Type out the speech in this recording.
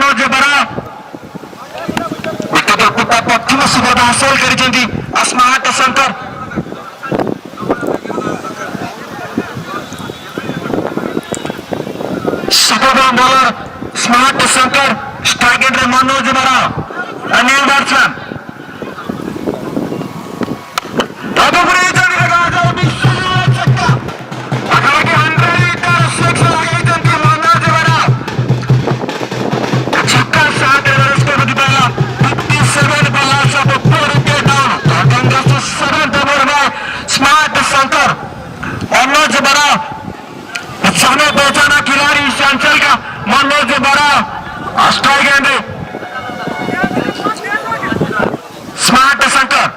मनोज बरा प्रथम सुबोध हासिल कर smart Shankar Subodh bowler smart Shankar strike Manoj बरा अनिल दर्शन मनोज बरा जाने पहचाना खिलाड़ी इस अंचल का मनोज बरा स्ट्राइक एंड स्मार्ट शंकर